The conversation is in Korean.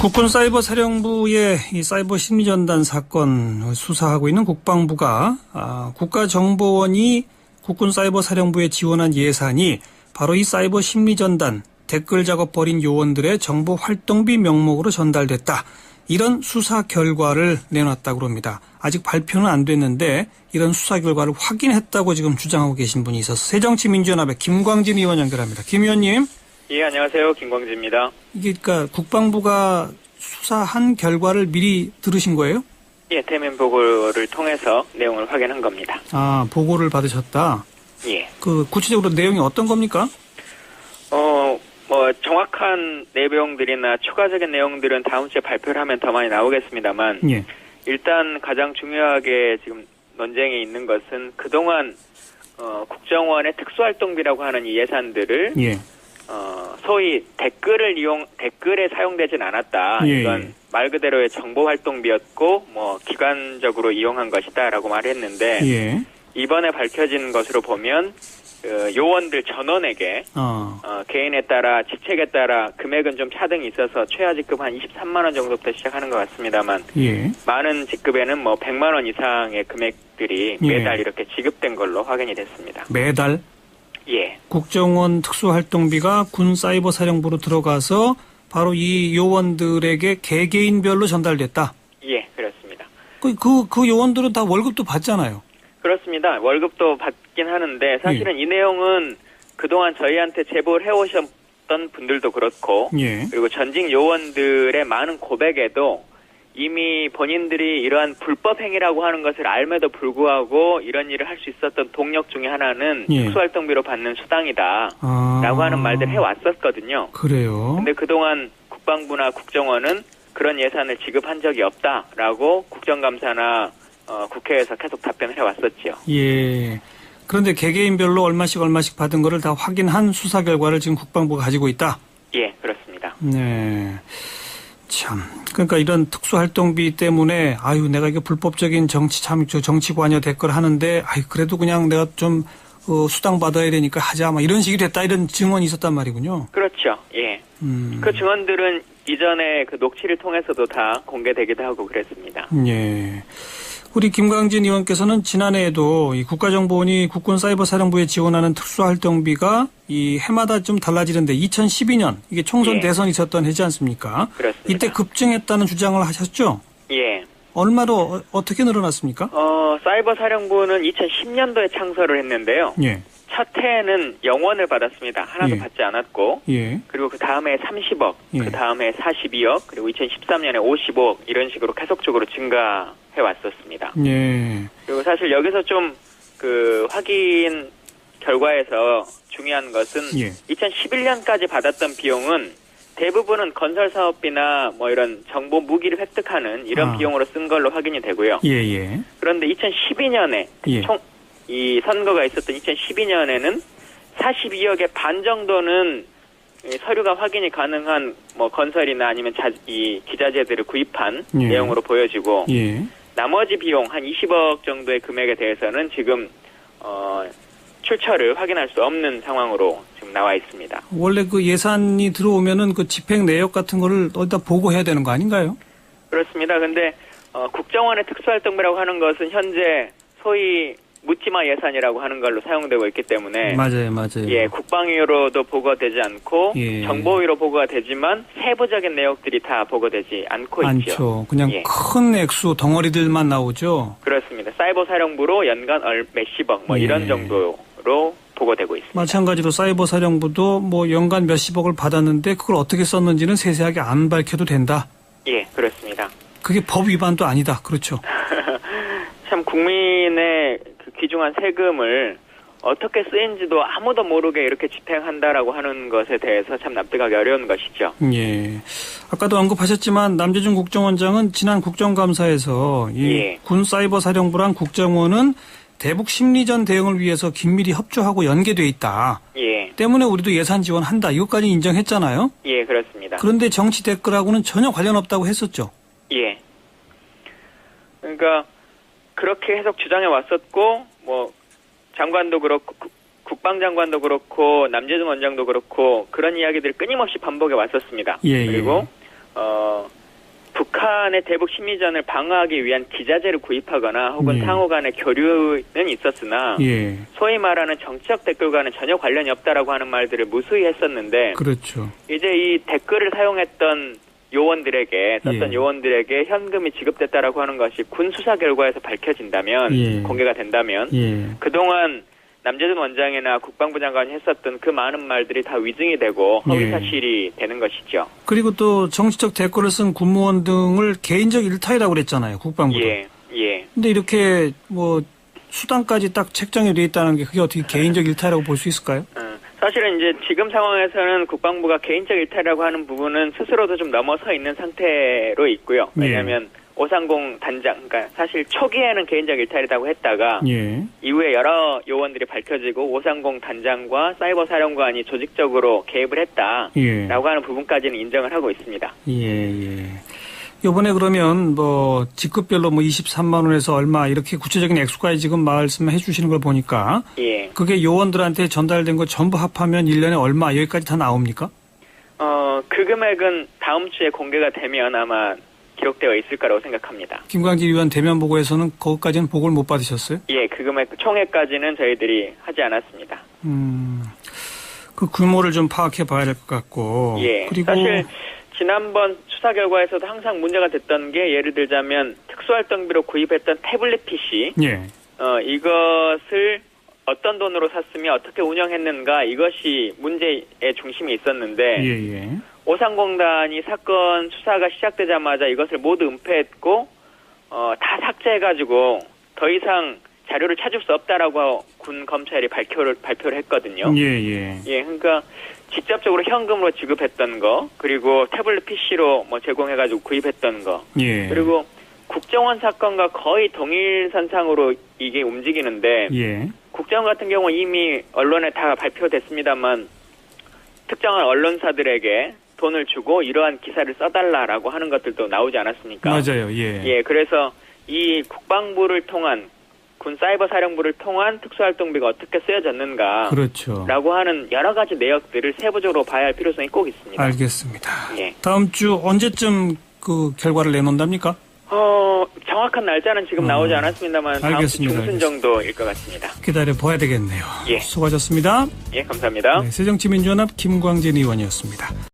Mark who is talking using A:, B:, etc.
A: 국군사이버사령부의 이 사이버 심리전단 사건 수사하고 있는 국방부가 국가정보원이 국군사이버사령부에 지원한 예산이 바로 이 사이버 심리전단 댓글 작업 벌인 요원들의 정보 활동비 명목으로 전달됐다. 이런 수사 결과를 내놨다고 합니다. 아직 발표는 안 됐는데 이런 수사 결과를 확인했다고 지금 주장하고 계신 분이 있어서 새정치민주연합의 김광진 의원 연결합니다. 김 의원님.
B: 예, 안녕하세요. 김광진입니다.
A: 이게 그러니까 국방부가 수사한 결과를 미리 들으신 거예요?
B: 예, 대면 보고를 통해서 내용을 확인한 겁니다.
A: 아, 보고를 받으셨다?
B: 예.
A: 구체적으로 내용이 어떤 겁니까?
B: 정확한 내용들이나 추가적인 내용들은 다음 주에 발표를 하면 더 많이 나오겠습니다만,
A: 예.
B: 일단 가장 중요하게 지금 논쟁에 있는 것은 그동안, 국정원의 특수활동비라고 하는 이 예산들을,
A: 예.
B: 소위 댓글에 사용되진 않았다.
A: 예.
B: 이건 말 그대로의 정보활동비였고, 기관적으로 이용한 것이다라고 말했는데,
A: 예.
B: 이번에 밝혀진 것으로 보면, 요원들 전원에게, 개인에 따라, 직책에 따라 금액은 좀 차등이 있어서 최하 직급 한 23만 원 정도부터 시작하는 것 같습니다만,
A: 예.
B: 많은 직급에는 100만 원 이상의 금액들이 매달 이렇게 지급된 걸로 확인이 됐습니다.
A: 매달?
B: 예.
A: 국정원 특수활동비가 군사이버사령부로 들어가서 바로 이 요원들에게 개개인별로 전달됐다?
B: 예, 그렇습니다.
A: 그 요원들은 다 월급도 받잖아요.
B: 그렇습니다. 월급도 받긴 하는데 사실은 이 내용은 그동안 저희한테 제보를 해오셨던 분들도 그렇고
A: 예.
B: 그리고 전직 요원들의 많은 고백에도 이미 본인들이 이러한 불법 행위라고 하는 것을 알매도 불구하고 이런 일을 할 수 있었던 동력 중에 하나는 특수활동비로 받는 수당이다 라고 하는 말들을 해왔었거든요.
A: 그래요?
B: 근데 그동안 국방부나 국정원은 그런 예산을 지급한 적이 없다라고 국정감사나 국회에서 계속 답변을 해왔었죠.
A: 예. 그런데 개개인별로 얼마씩 받은 거를 다 확인한 수사 결과를 지금 국방부가 가지고 있다?
B: 예, 그렇습니다.
A: 네. 참. 그러니까 이런 특수활동비 때문에, 내가 이게 불법적인 정치 관여 댓글 하는데, 그래도 그냥 내가 좀, 수당 받아야 되니까 하자, 이런 식이 됐다, 이런 증언이 있었단 말이군요.
B: 그렇죠. 예. 그 증언들은 이전에 그 녹취를 통해서도 다 공개되기도 하고 그랬습니다.
A: 예. 우리 김광진 의원께서는 지난해에도 이 국가정보원이 국군사이버사령부에 지원하는 특수활동비가 이 해마다 좀 달라지는데 2012년 이게 총선 대선이 있었던 해지 않습니까?
B: 그렇습니다.
A: 이때 급증했다는 주장을 하셨죠?
B: 예.
A: 얼마로 어떻게 늘어났습니까?
B: 사이버사령부는 2010년도에 창설을 했는데요.
A: 예.
B: 첫 해에는 0원을 받았습니다. 하나도 받지 않았고.
A: 예.
B: 그리고 그 다음에 30억,
A: 예.
B: 그 다음에 42억, 그리고 2013년에 55억 이런 식으로 계속적으로 증가해 왔었습니다.
A: 예.
B: 그리고 사실 여기서 좀 확인 결과에서 중요한 것은 2011년까지 받았던 비용은 대부분은 건설 사업비나 이런 정보 무기를 획득하는 이런 비용으로 쓴 걸로 확인이 되고요.
A: 예.
B: 그런데 2012년에 이 선거가 있었던 2012년에는 42억의 반 정도는 서류가 확인이 가능한 건설이나 아니면 이 기자재들을 구입한 내용으로 보여지고 나머지 비용 한 20억 정도의 금액에 대해서는 지금 출처를 확인할 수 없는 상황으로 지금 나와 있습니다.
A: 원래 그 예산이 들어오면은 그 집행 내역 같은 거를 어디다 보고해야 되는 거 아닌가요?
B: 그렇습니다. 근데 국정원의 특수활동비라고 하는 것은 현재 소위 묻지마 예산이라고 하는 걸로 사용되고 있기 때문에
A: 맞아요.
B: 예, 국방위로도 보고되지 않고 정보위로 보고가 되지만 세부적인 내역들이 다 보고되지 않고 있죠.
A: 그냥 큰 액수 덩어리들만 나오죠.
B: 그렇습니다. 사이버사령부로 연간 몇십억 이런 정도로 보고되고 있습니다.
A: 마찬가지로 사이버사령부도 연간 몇십억을 받았는데 그걸 어떻게 썼는지는 세세하게 안 밝혀도 된다.
B: 예, 그렇습니다.
A: 그게 법 위반도 아니다. 그렇죠.
B: 참 국민의 귀중한 세금을 어떻게 쓰인지도 아무도 모르게 이렇게 집행한다라고 하는 것에 대해서 참 납득하기 어려운 것이죠.
A: 예. 아까도 언급하셨지만 남재준 국정원장은 지난 국정감사에서 이 군사이버사령부랑 국정원은 대북 심리전 대응을 위해서 긴밀히 협조하고 연계돼 있다. 때문에 우리도 예산 지원한다. 이것까지 인정했잖아요.
B: 예, 그렇습니다.
A: 그런데 정치 댓글하고는 전혀 관련 없다고 했었죠.
B: 예. 그러니까 그렇게 계속 주장해 왔었고 장관도 그렇고 국방장관도 그렇고 남재준 원장도 그렇고 그런 이야기들을 끊임없이 반복해 왔었습니다. 그리고 북한의 대북 심리전을 방어하기 위한 기자재를 구입하거나 혹은
A: 예.
B: 상호 간의 교류는 있었으나
A: 예.
B: 소위 말하는 정치적 댓글과는 전혀 관련이 없다라고 하는 말들을 무수히 했었는데
A: 그렇죠.
B: 이제 이 댓글을 사용했던 요원들에게 썼던
A: 예.
B: 요원들에게 현금이 지급됐다라고 하는 것이 군 수사 결과에서 밝혀진다면
A: 예.
B: 공개가 된다면
A: 예.
B: 그동안 남재준 원장이나 국방부 장관이 했었던 그 많은 말들이 다 위증이 되고 허위사실이 되는 것이죠.
A: 그리고 또 정치적 댓글을 쓴 군무원 등을 개인적 일탈이라고 그랬잖아요. 국방부도.
B: 예, 예.
A: 근데 이렇게 뭐 수단까지 딱 책정이 되어 있다는 게 그게 어떻게 개인적 일탈이라고 볼 수 있을까요?
B: 사실은 이제 지금 상황에서는 국방부가 개인적 일탈이라고 하는 부분은 스스로도 좀 넘어서 있는 상태로 있고요. 왜냐하면 530 단장, 그러니까 사실 초기에는 개인적 일탈이라고 했다가
A: 예.
B: 이후에 여러 요원들이 밝혀지고 530 단장과 사이버 사령관이 조직적으로 개입을 했다라고
A: 예.
B: 하는 부분까지는 인정을 하고 있습니다.
A: 예. 이번에 그러면 뭐 직급별로 뭐 23만 원에서 얼마 이렇게 구체적인 액수까지 지금 말씀해 주시는 걸 보니까
B: 예.
A: 그게 요원들한테 전달된 거 전부 합하면 1년에 얼마 여기까지 다 나옵니까?
B: 그 금액은 다음 주에 공개가 되면 아마 기록되어 있을 거라고 생각합니다.
A: 김광진 의원 대면 보고에서는 거기까지는 보고를 못 받으셨어요?
B: 예, 그 금액 총액까지는 저희들이 하지 않았습니다.
A: 그 규모를 좀 파악해 봐야 될 것 같고.
B: 예.
A: 그리고
B: 사실 지난번 수사 결과에서도 항상 문제가 됐던 게 예를 들자면 특수활동비로 구입했던 태블릿 PC
A: 예.
B: 이것을 어떤 돈으로 샀으며 어떻게 운영했는가 이것이 문제의 중심에 있었는데
A: 예.
B: 530단이 사건 수사가 시작되자마자 이것을 모두 은폐했고 다 삭제해가지고 더 이상 자료를 찾을 수 없다라고 군 검찰이 발표를 했거든요.
A: 예.
B: 그러니까 직접적으로 현금으로 지급했던 거, 그리고 태블릿 PC로 뭐 제공해가지고 구입했던 거,
A: 예.
B: 그리고 국정원 사건과 거의 동일선상으로 이게 움직이는데,
A: 예.
B: 국정원 같은 경우는 이미 언론에 다 발표됐습니다만, 특정한 언론사들에게 돈을 주고 이러한 기사를 써달라라고 하는 것들도 나오지 않았습니까?
A: 맞아요. 예.
B: 그래서 이 국방부를 통한 군 사이버 사령부를 통한 특수활동비가 어떻게 쓰여졌는가
A: 그렇죠.
B: 라고 하는 여러 가지 내역들을 세부적으로 봐야 할 필요성이 꼭 있습니다.
A: 알겠습니다.
B: 예.
A: 다음 주 언제쯤 그 결과를 내놓는답니까?
B: 정확한 날짜는 지금 나오지 않았습니다만 다음 주
A: 알겠습니다.
B: 중순 정도일 것 같습니다.
A: 기다려 봐야 되겠네요.
B: 예.
A: 수고하셨습니다.
B: 예, 감사합니다.
A: 네, 새정치민주연합 김광진 의원이었습니다.